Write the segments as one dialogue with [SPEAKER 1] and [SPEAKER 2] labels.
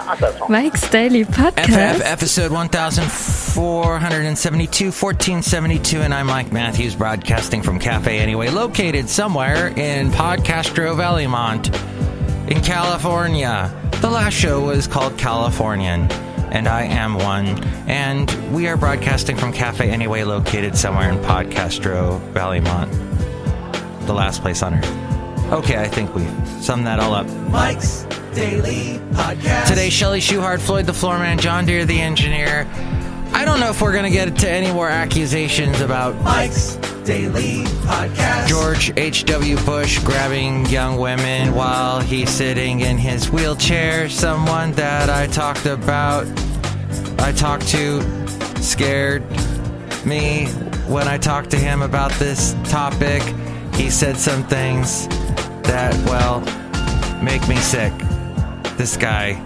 [SPEAKER 1] Mike's Daily Podcast.
[SPEAKER 2] Episode 1472, 1472, and I'm Mike Matthews, broadcasting from Cafe Anyway, located somewhere in Podcastro Valleymont in California. The last show was called Californian, and I am one, and we are broadcasting from Cafe Anyway, located somewhere in Podcastro Valleymont, the last place on earth. Okay, I think we summed that all up.
[SPEAKER 3] Mike's Daily Podcast.
[SPEAKER 2] Today, Chely Shoehart, Floyd the Floorman, John Deere the engineer. I don't know if we're going to get to any more accusations about
[SPEAKER 3] Mike's Daily Podcast.
[SPEAKER 2] George H.W. Bush grabbing young women while he's sitting in his wheelchair. Someone that I talked to scared me when I talked to him about this topic. He said some things that, well, make me sick. This guy.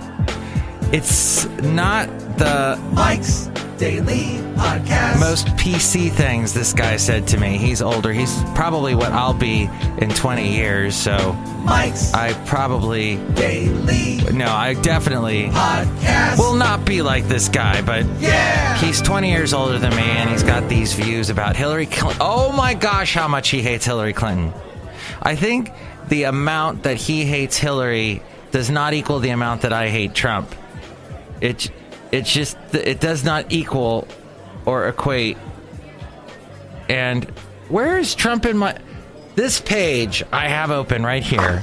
[SPEAKER 2] It's not the
[SPEAKER 3] Mike's Daily Podcast.
[SPEAKER 2] most PC things this guy said to me. He's older. He's probably what I'll be in 20 years, so
[SPEAKER 3] Mike's
[SPEAKER 2] I probably...
[SPEAKER 3] Daily
[SPEAKER 2] No, I definitely
[SPEAKER 3] Podcast.
[SPEAKER 2] will not be like this guy, but
[SPEAKER 3] Yeah!
[SPEAKER 2] he's 20 years older than me, and he's got these views about Hillary Clinton. Oh my gosh, how much he hates Hillary Clinton. I think the amount that he hates Hillary does not equal the amount that I hate Trump. It does not equal or equate. And where is Trump in my... This page I have open right here.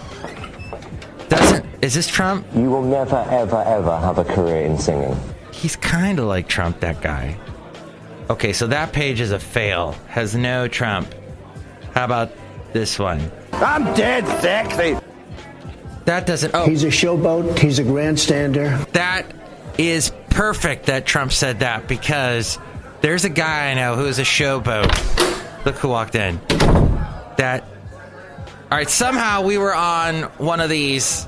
[SPEAKER 2] Is this Trump?
[SPEAKER 4] You will never, ever, ever have a career in singing.
[SPEAKER 2] He's kind of like Trump, that guy. Okay, so that page is a fail. Has no Trump. How about this one?
[SPEAKER 5] I'm dead sexy.
[SPEAKER 2] That doesn't... Oh,
[SPEAKER 6] He's a showboat. He's a grandstander.
[SPEAKER 2] that is perfect that Trump said that, because there's a guy I know who is a showboat. Look who walked in. All right, somehow we were on one of these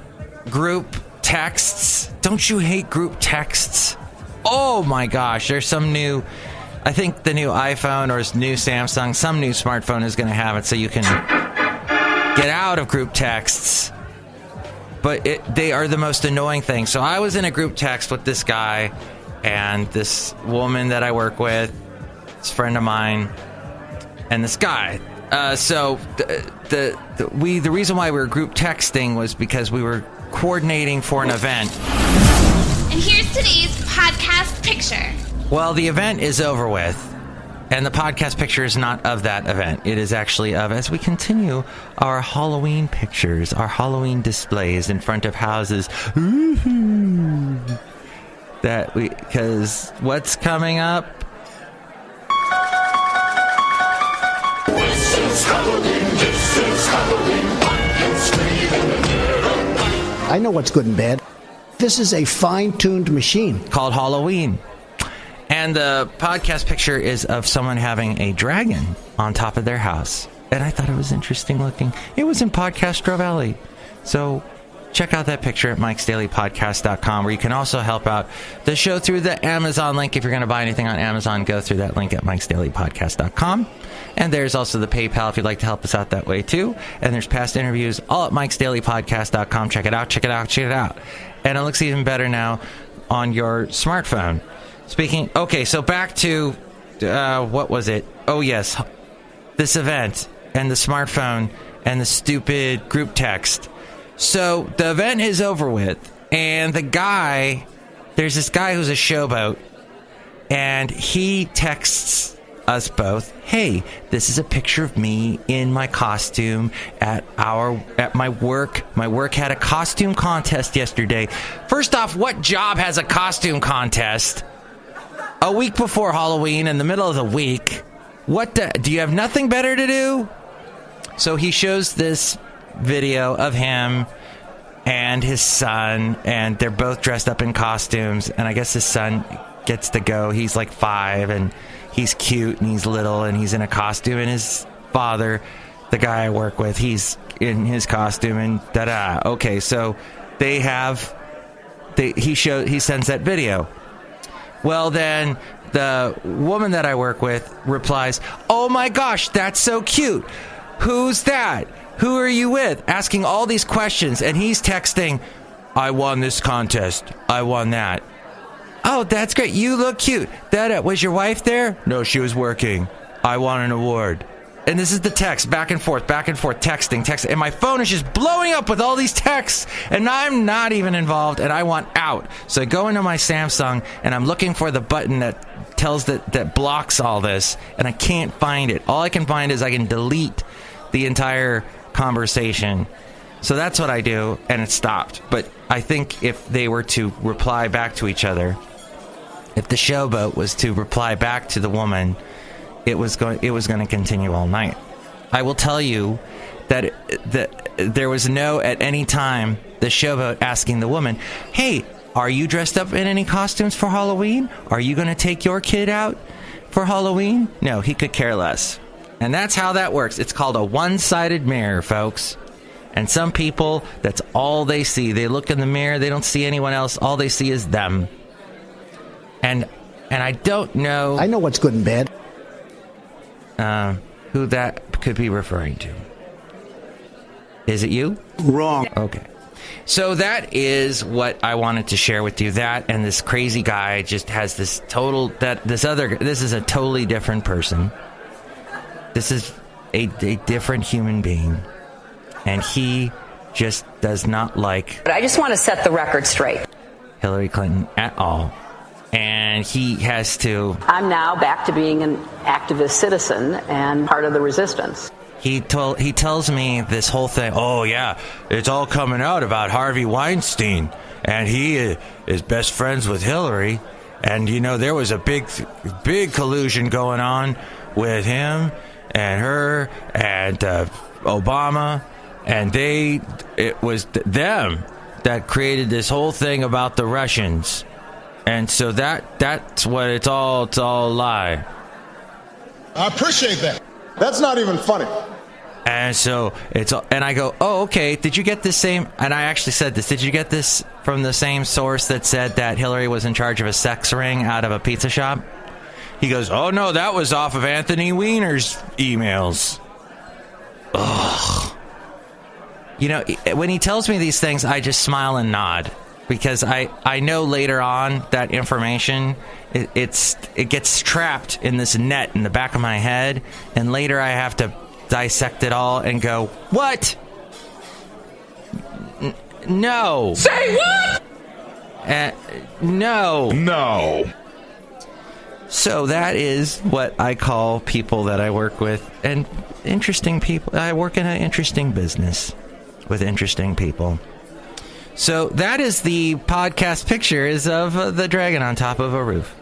[SPEAKER 2] group texts. Don't you hate group texts? Oh my gosh, there's some new... I think the new iPhone or new Samsung, some new smartphone is going to have it so you can get out of group texts. But they are the most annoying thing. So I was in a group text with this guy and this woman that I work with, this friend of mine, and this guy. So the reason why we were group texting was because we were coordinating for an event.
[SPEAKER 7] And here's today's podcast picture.
[SPEAKER 2] Well, the event is over with, and the podcast picture is not of that event. It is actually of, as we continue our Halloween pictures, our Halloween displays in front of houses. Because what's coming up?
[SPEAKER 8] This is Halloween,
[SPEAKER 6] I know what's good and bad. This is a fine-tuned machine.
[SPEAKER 2] Called Halloween. And the podcast picture is of someone having a dragon on top of their house. And I thought it was interesting looking. It was in Podcastro Valley. So check out that picture at MIKEs-DAILY-PODCAST-1472-Conspiracies, where you can also help out the show through the Amazon link. If you're going to buy anything on Amazon, go through that link at MIKEs-DAILY-PODCAST.com. And there's also the PayPal if you'd like to help us out that way too. And there's past interviews all at MIKES-DAILY-PODCAST.com. Check it out, check it out, check it out. And it looks even better now on your smartphone. Okay, so back to, what was it? Oh, yes, this event and the smartphone and the stupid group text. So the event is over with, and there's this guy who's a showboat, and he texts us both, hey, this is a picture of me in my costume at my work. My work had a costume contest yesterday. First off, what job has a costume contest? A week before Halloween, in the middle of the week. Do you have nothing better to do? So he shows this video of him and his son, and they're both dressed up in costumes, and I guess his son gets to go. He's like 5, and he's cute, and he's little, and he's in a costume, and his father, the guy I work with, he's in his costume, and da-da. Okay, so he sends that video. Well, then the woman that I work with replies, oh my gosh, that's so cute. Who's that? Who are you with? Asking all these questions. And he's texting, I won this contest. I won that. Oh, that's great. You look cute. Was your wife there? No, she was working. I won an award. And this is the text, back and forth, texting. And my phone is just blowing up with all these texts. And I'm not even involved, and I want out. So I go into my Samsung, and I'm looking for the button that tells that blocks all this, and I can't find it. All I can find is I can delete the entire conversation. So that's what I do, and it stopped. But I think if they were to reply back to each other, if the showboat was to reply back to the woman, it was going to continue all night. I will tell you that there was no, at any time, the showboat asking the woman, hey, are you dressed up in any costumes for Halloween? Are you going to take your kid out for Halloween? No, he could care less. And that's how that works. It's called a one-sided mirror, folks. And some people, that's all they see. They look in the mirror, they don't see anyone else. All they see is them. And I don't know...
[SPEAKER 6] I know what's good and bad.
[SPEAKER 2] Who that could be referring to. Is it you?
[SPEAKER 6] Wrong.
[SPEAKER 2] Okay. So that is what I wanted to share with you. That and this crazy guy just has this this is a totally different person. This is a different human being. And he just does not like...
[SPEAKER 8] But I just want to set the record straight.
[SPEAKER 2] Hillary Clinton at all. And he has to...
[SPEAKER 8] I'm now back to being an activist citizen and part of the resistance.
[SPEAKER 2] He tells me this whole thing. Oh, yeah, it's all coming out about Harvey Weinstein. And he is best friends with Hillary. And, there was a big collusion going on with him and her and Obama. And it was them that created this whole thing about the Russians. And so that's what it's all a lie.
[SPEAKER 9] I appreciate that. That's not even funny.
[SPEAKER 2] And so and I go, oh, okay, did you get this same, and I actually said this, did you get this from the same source that said that Hillary was in charge of a sex ring out of a pizza shop? He goes, oh no, that was off of Anthony Weiner's emails. Ugh. When he tells me these things, I just smile and nod. Because I know later on that information, it gets trapped in this net in the back of my head, and later I have to dissect it all and go, what? No.
[SPEAKER 3] Say what?
[SPEAKER 2] No.
[SPEAKER 9] No.
[SPEAKER 2] So that is what I call people that I work with, and interesting people. I work in an interesting business with interesting people. So that is the podcast pictures of the dragon on top of a roof.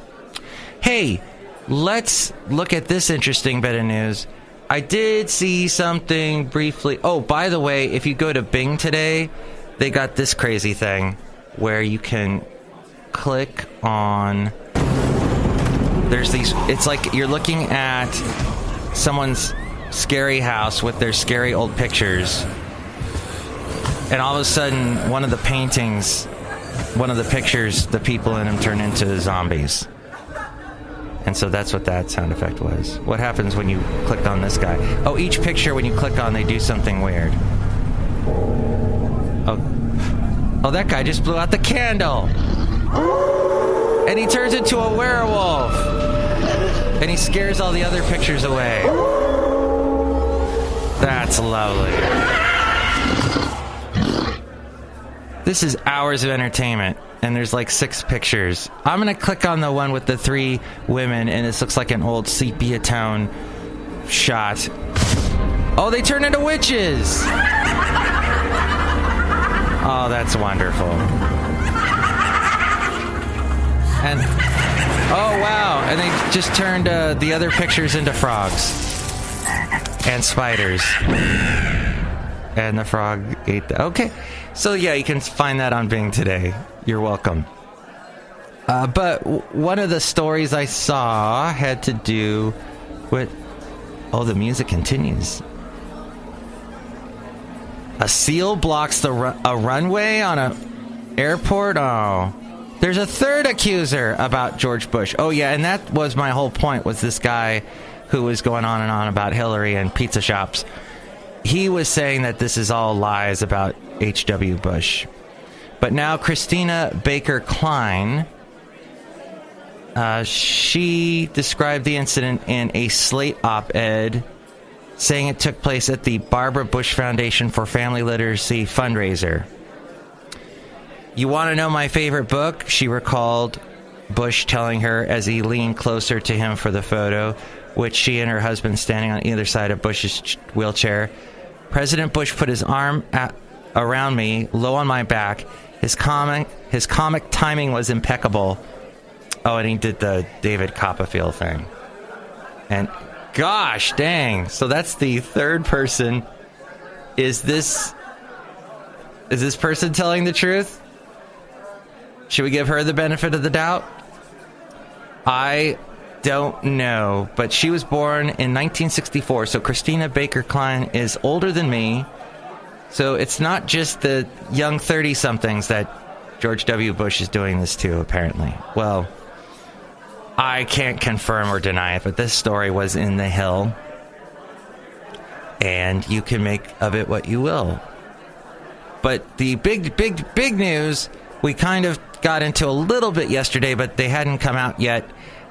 [SPEAKER 2] Hey, let's look at this interesting bit of news. I did see something briefly. Oh, by the way, if you go to Bing today, they got this crazy thing where you can click on... There's these... It's like you're looking at someone's scary house with their scary old pictures. And all of a sudden, one of the pictures, the people in them turn into zombies. And so that's what that sound effect was. What happens when you click on this guy? Oh, each picture, when you click on, they do something weird. Oh, that guy just blew out the candle. And he turns into a werewolf. And he scares all the other pictures away. That's lovely. This is hours of entertainment, and there's like 6 pictures. I'm going to click on the one with the 3 women, and this looks like an old sepia tone shot. Oh, they turn into witches! Oh, that's wonderful. And, oh wow, and they just turned the other pictures into frogs. And spiders. And the frog ate the... Okay. So, yeah, you can find that on Bing today. You're welcome. But one of the stories I saw had to do with... Oh, the music continues. A seal blocks a runway on an airport? Oh. There's a third accuser about George Bush. Oh, yeah, and that was my whole point, was this guy who was going on and on about Hillary and pizza shops. He was saying that this is all lies about H.W. Bush. But now Christina Baker Klein, she described the incident in a Slate op-ed, saying it took place at the Barbara Bush Foundation for Family Literacy fundraiser. You want to know my favorite book? She recalled Bush telling her as he leaned closer to him for the photo, which she and her husband standing on either side of Bush's wheelchair. President Bush put his arm around me, low on my back. His comic timing was impeccable. Oh, and he did the David Copperfield thing. And gosh dang, so that's the third person. Is this person telling the truth? Should we give her the benefit of the doubt? I don't know, but she was born in 1964, so Christina Baker Klein is older than me. So it's not just the young 30-somethings that George W. Bush is doing this to, apparently. Well, I can't confirm or deny it, but this story was in the Hill, and you can make of it what you will. But the big news, we kind of got into a little bit yesterday, but they hadn't come out yet.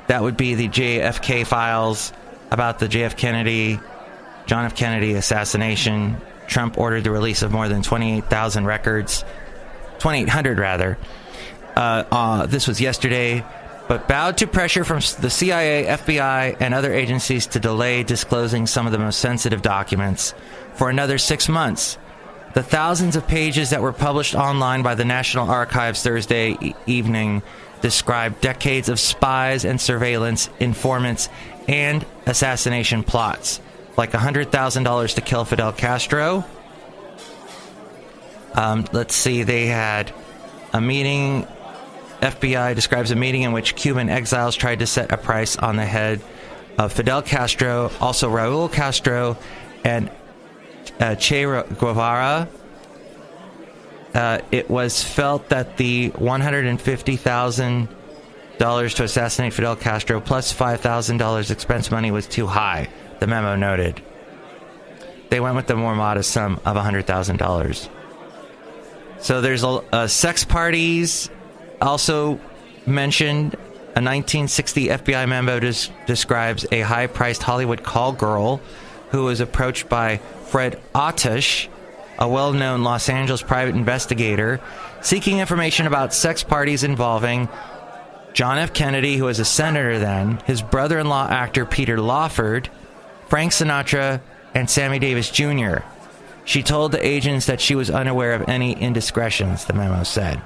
[SPEAKER 2] That would be the JFK files about the John F. Kennedy assassination. Trump ordered the release of more than 2,800 records. This was yesterday, but bowed to pressure from the CIA, FBI, and other agencies to delay disclosing some of the most sensitive documents for another 6 months. The thousands of pages that were published online by the National Archives Thursday evening described decades of spies and surveillance, informants, and assassination plots, like $100,000 to kill Fidel Castro. Let's see, they had a meeting. FBI describes a meeting in which Cuban exiles tried to set a price on the head of Fidel Castro, also Raul Castro, and Che Guevara. It was felt that the $150,000 to assassinate Fidel Castro plus $5,000 expense money was too high, the memo noted. They went with the more modest sum of $100,000. So there's sex parties also mentioned. A 1960 FBI memo describes a high-priced Hollywood call girl who was approached by Fred Ottish, a well-known Los Angeles private investigator, seeking information about sex parties involving John F. Kennedy, who was a senator then, his brother-in-law actor Peter Lawford, Frank Sinatra, and Sammy Davis Jr. She told the agents that she was unaware of any indiscretions, the memo said.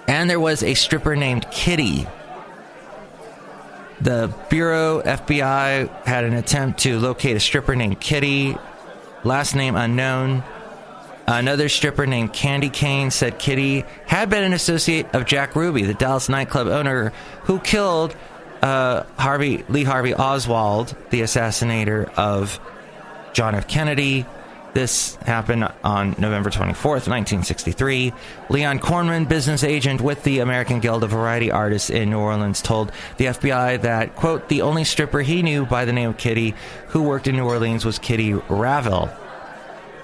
[SPEAKER 2] And there was a stripper named Kitty. The Bureau FBI had an attempt to locate a stripper named Kitty, last name unknown. Another stripper named Candy Cane said Kitty had been an associate of Jack Ruby, the Dallas nightclub owner who killed Lee Harvey Oswald, the assassinator of John F. Kennedy. This happened on November 24th, 1963. Leon Cornman, business agent with the American Guild of Variety Artists in New Orleans, told the FBI that, quote, the only stripper he knew by the name of Kitty who worked in New Orleans was Kitty Ravel.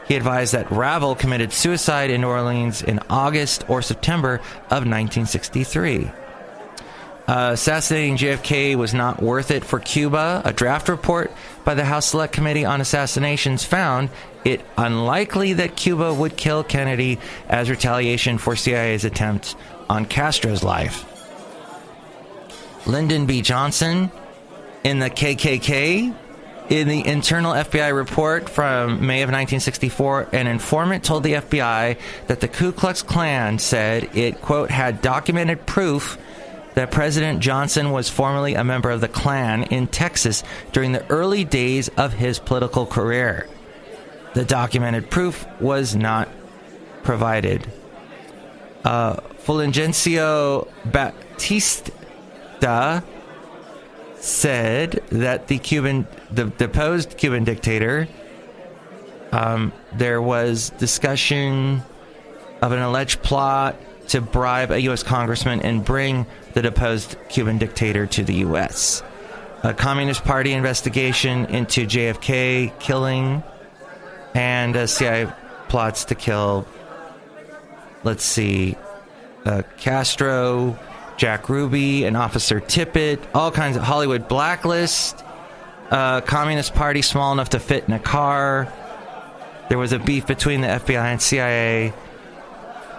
[SPEAKER 2] He advised that Ravel committed suicide in New Orleans in August or September of 1963. Assassinating JFK was not worth it for Cuba. A draft report by the House Select Committee on Assassinations found it unlikely that Cuba would kill Kennedy as retaliation for CIA's attempt on Castro's life. Lyndon B. Johnson in the KKK. In the internal FBI report from May of 1964, an informant told the FBI that the Ku Klux Klan said it, quote, had documented proof that President Johnson was formerly a member of the Klan in Texas during the early days of his political career. The documented proof was not provided. Fulgencio Batista said that the deposed Cuban dictator, there was discussion of an alleged plot to bribe a U.S. congressman and bring the deposed Cuban dictator to the U.S. A Communist Party investigation into JFK killing and CIA plots to kill let's see, Castro, Jack Ruby, and Officer Tippett, all kinds of Hollywood blacklist, Communist Party small enough to fit in a car. There was a beef between the FBI and CIA,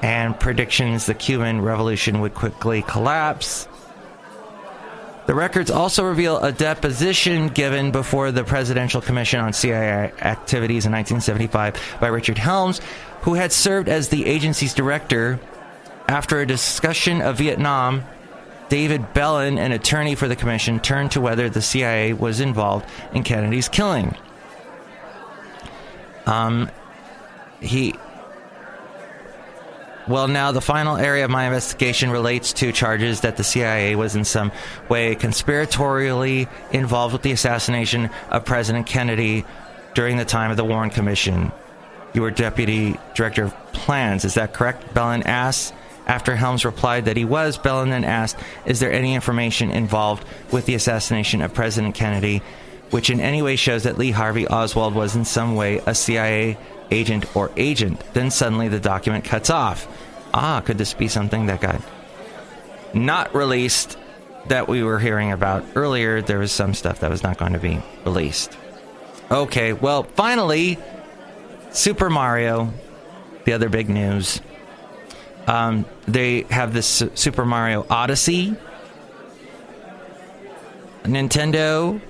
[SPEAKER 2] and predictions the Cuban Revolution would quickly collapse. The records also reveal a deposition given before the Presidential Commission on CIA Activities in 1975 by Richard Helms, who had served as the agency's director. After a discussion of Vietnam, David Bellin, an attorney for the commission, turned to whether the CIA was involved in Kennedy's killing. Now the final area of my investigation relates to charges that the CIA was in some way conspiratorially involved with the assassination of President Kennedy during the time of the Warren Commission. You were Deputy Director of Plans, is that correct? Bellin asked. After Helms replied that he was, Bellin then asked, is there any information involved with the assassination of President Kennedy which in any way shows that Lee Harvey Oswald was in some way a CIA agent or agent? Then suddenly the document cuts off. Could this be something that got not released that we were hearing about earlier? There was some stuff that was not going to be released. Okay, well, finally, Super Mario, the other big news. They have this Super Mario Odyssey. Nintendo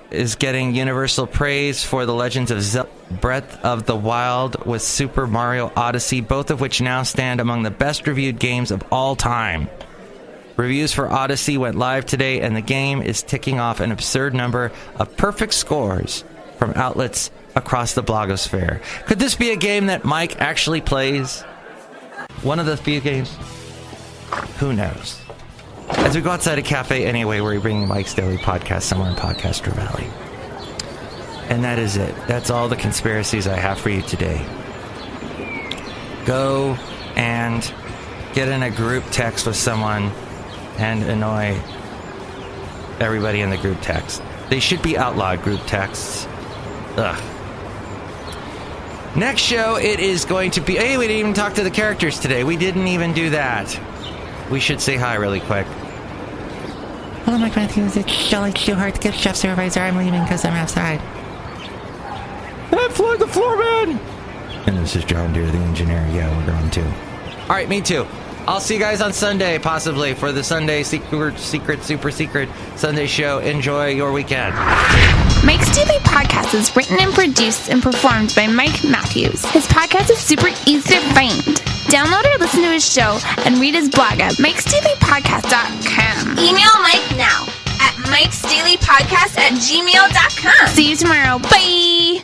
[SPEAKER 2] is getting universal praise for The Legends of Zelda Breath of the Wild with Super Mario Odyssey, both of which now stand among the best reviewed games of all time. Reviews for Odyssey went live today, and the game is ticking off an absurd number of perfect scores from outlets across the blogosphere. Could this be a game that Mike actually plays? One of the few games? Who knows? As we go outside a cafe anyway, we're bringing Mike's Daily Podcast somewhere in Podcaster Valley. And that is it. That's all the conspiracies I have for you today. Go and get in a group text with someone and annoy everybody in the group text. They should be outlawed, group texts. Ugh. Next show, it is going to be... Hey, we didn't even talk to the characters today. We didn't even do that. We should say hi really quick.
[SPEAKER 10] Hello, Mike Matthews. It's Chely Shoehart, gift chef supervisor. I'm leaving because I'm outside.
[SPEAKER 2] And I'm Floyd the Floorman. And this is John Deere, the engineer. Yeah, we're going too. All right, me too. I'll see you guys on Sunday, possibly, for the Sunday super secret Sunday show. Enjoy your weekend.
[SPEAKER 7] Mike's Daily Podcast is written and produced and performed by Mike Matthews. His podcast is super easy to find. Download or listen to his show and read his blog at MIKEs-DAILY-PODCAST.com. Email Mike now at MIKEs-DAILY-PODCAST@gmail.com. See you tomorrow. Bye!